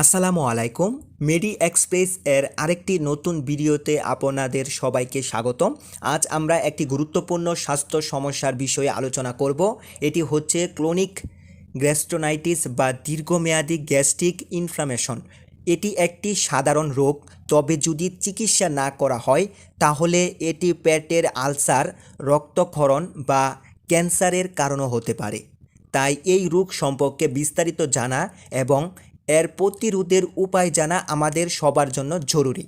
আসসালামু আলাইকুম। মেডি এক্সপ্রেস এর আরেকটি নতুন ভিডিওতে আপনাদের সবাইকে স্বাগতম। আজ আমরা একটি গুরুত্বপূর্ণ স্বাস্থ্য সমস্যার বিষয়ে আলোচনা করব। এটি হচ্ছে ক্রনিক গ্যাস্ট্রোনাইটিস বা দীর্ঘমেয়াদী গ্যাস্ট্রিক ইনফ্লামেশন। এটি একটি সাধারণ রোগ, তবে যদি চিকিৎসা না করা হয় তাহলে এটি পেটের আলসার, রক্তক্ষরণ বা ক্যান্সারের কারণও হতে পারে। তাই এই রোগ সম্পর্কে বিস্তারিত জানা এবং এর প্রতিরোধের উপায় জানা আমাদের সবার জন্য জরুরি।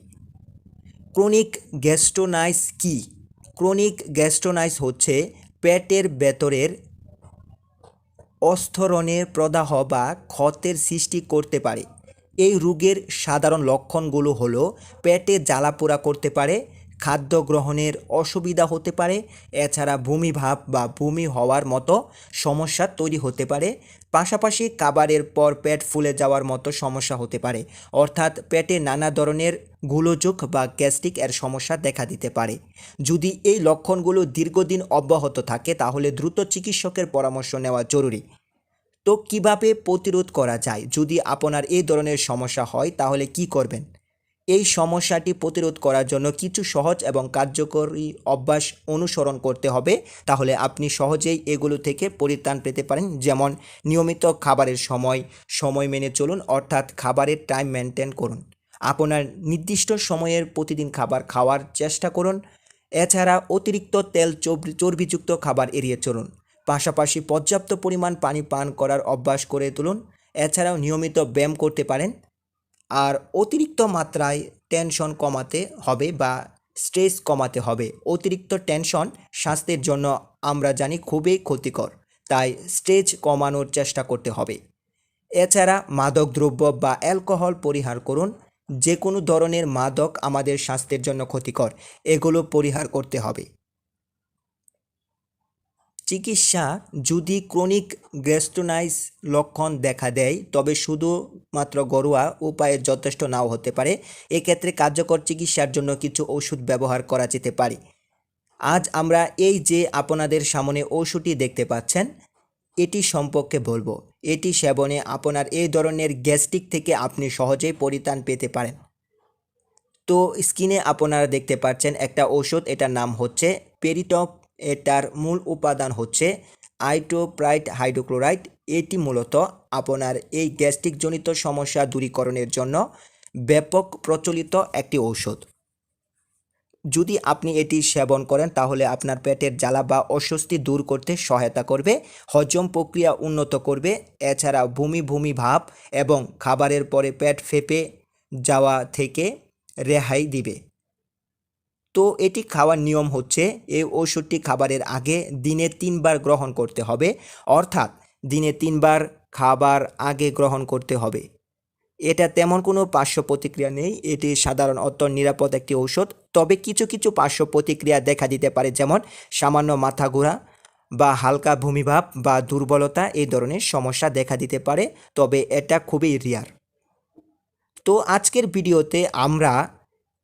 ক্রনিক গ্যাস্ট্রোনাইটিস কী? ক্রনিক গ্যাস্ট্রোনাইটিস হচ্ছে পেটের ভেতরের অস্থরণের প্রদাহ বা ক্ষতের সৃষ্টি করতে পারে। এই রোগের সাধারণ লক্ষণগুলো হলো পেটে জ্বালাপোড়া করতে পারে, খাদ্য গ্রহণের অসুবিধা হতে পারে, এছাড়া বমিভাব বা বমি হওয়ার মতো সমস্যা তৈরি হতে পারে। পাশাপাশি খাবারের পর পেট ফুলে যাওয়ার মতো সমস্যা হতে পারে, অর্থাৎ পেটে নানা ধরনের গোলযোগ বা গ্যাস্ট্রিক এর সমস্যা দেখা দিতে পারে। যদি এই লক্ষণগুলো দীর্ঘদিন অব্যাহত থাকে তাহলে দ্রুত চিকিৎসকের পরামর্শ নেওয়া জরুরি। তো কিভাবে প্রতিরোধ করা যায়? যদি আপনার এই ধরনের সমস্যা হয় তাহলে কি করবেন? এই সমস্যাটি প্রতিরোধ করার জন্য কিছু সহজ এবং কার্যকরী অভ্যাস অনুসরণ করতে হবে, তাহলে আপনি সহজেই এগুলো থেকে পরিত্রাণ পেতে পারেন। যেমন নিয়মিত খাবারের সময় মেনে চলুন, অর্থাৎ খাবারের টাইম মেনটেন করুন। আপনার নির্দিষ্ট সময়ের প্রতিদিন খাবার খাওয়ার চেষ্টা করুন। এছাড়া অতিরিক্ত তেল চর্বিযুক্ত খাবার এড়িয়ে চলুন। পাশাপাশি পর্যাপ্ত পরিমাণ পানি পান করার অভ্যাস করে তুলুন। এছাড়াও নিয়মিত ব্যায়াম করতে পারেন। আর অতিরিক্ত মাত্রায় টেনশন কমাতে হবে বা স্ট্রেস কমাতে হবে। অতিরিক্ত টেনশন স্বাস্থ্যের জন্য আমরা জানি খুবই ক্ষতিকর, তাই স্ট্রেস কমানোর চেষ্টা করতে হবে। এছাড়া মাদকদ্রব্য বা অ্যালকোহল পরিহার করুন। যে কোনো ধরনের মাদক আমাদের স্বাস্থ্যের জন্য ক্ষতিকর, এগুলো পরিহার করতে হবে। চিকিৎসা: যদি ক্রনিক গ্যাস্ট্রোনাইটিস লক্ষণ দেখা দেয় তবে শুধুমাত্র ঘরোয়া উপায়ে যথেষ্ট নাও হতে পারে। এক্ষেত্রে কার্যকর চিকিৎসার জন্য কিছু ওষুধ ব্যবহার করা যেতে পারে। আজ আমরা এই যে আপনাদের সামনে ওষুধটি দেখতে পাচ্ছেন, এটি সম্পর্কে বলবো। এটি সেবনে আপনার এই ধরনের গ্যাস্ট্রিক থেকে আপনি সহজেই পরিত্রাণ পেতে পারেন। তো স্ক্রিনে আপনারা দেখতে পাচ্ছেন একটা ওষুধ, এটার নাম হচ্ছে পেরিটপ। এটার মূল উপাদান হচ্ছে আইটোপ্রাইট হাইড্রোক্লোরাইড। এটি মূলত আপনার এই গ্যাস্ট্রিক জনিত সমস্যা দূরীকরণের জন্য ব্যাপক প্রচলিত একটি ঔষধ। যদি আপনি এটি সেবন করেন তাহলে আপনার পেটের জ্বালা বা অস্বস্তি দূর করতে সহায়তা করবে, হজম প্রক্রিয়া উন্নত করবে, এছাড়া বমি ভাব এবং খাবারের পরে পেট ফেঁপে যাওয়া থেকে রেহাই দিবে। তো এটি খাওয়ার নিয়ম হচ্ছে, এই ওষুধটি খাবারের আগে দিনে 3 বার গ্রহণ করতে হবে, অর্থাৎ দিনে 3 বার খাবার আগে গ্রহণ করতে হবে। এটা তেমন কোনো পার্শ্ব প্রতিক্রিয়া নেই, এটি সাধারণত নিরাপদ একটি ঔষধ। তবে কিছু পার্শ্ব প্রতিক্রিয়া দেখা দিতে পারে, যেমন সামান্য মাথা ঘোরা বা হালকা বমিভাব বা দুর্বলতা, এই ধরনের সমস্যা দেখা দিতে পারে, তবে এটা খুবই রেয়ার। তো আজকের ভিডিওতে আমরা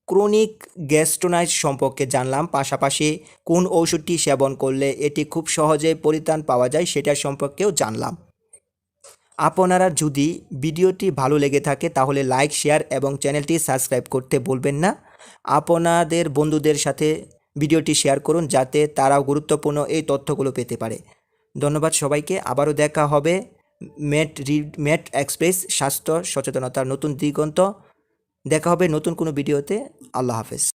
ক্রনিক গ্যাস্ট্রোনাইটিস সম্পর্কে জানলাম, পাশাপাশি কোন ওষুধটি সেবন করলে এটি খুব সহজে পরিত্রাণ পাওয়া যায় সেটা সম্পর্কেও জানলাম। আপনারা যদি ভিডিওটি ভালো লেগে থাকে তাহলে লাইক, শেয়ার এবং চ্যানেলটি সাবস্ক্রাইব করতে ভুলবেন না। আপনাদের বন্ধুদের সাথে ভিডিওটি শেয়ার করুন যাতে তারাও গুরুত্বপূর্ণ এই তথ্যগুলো পেতে পারে। ধন্যবাদ সবাইকে। আবারও দেখা হবে মেড এক্সপ্রেস স্বাস্থ্য সচেতনতার নতুন দিগন্ত। দেখা হবে নতুন কোনো ভিডিওতে। আল্লাহ হাফেজ।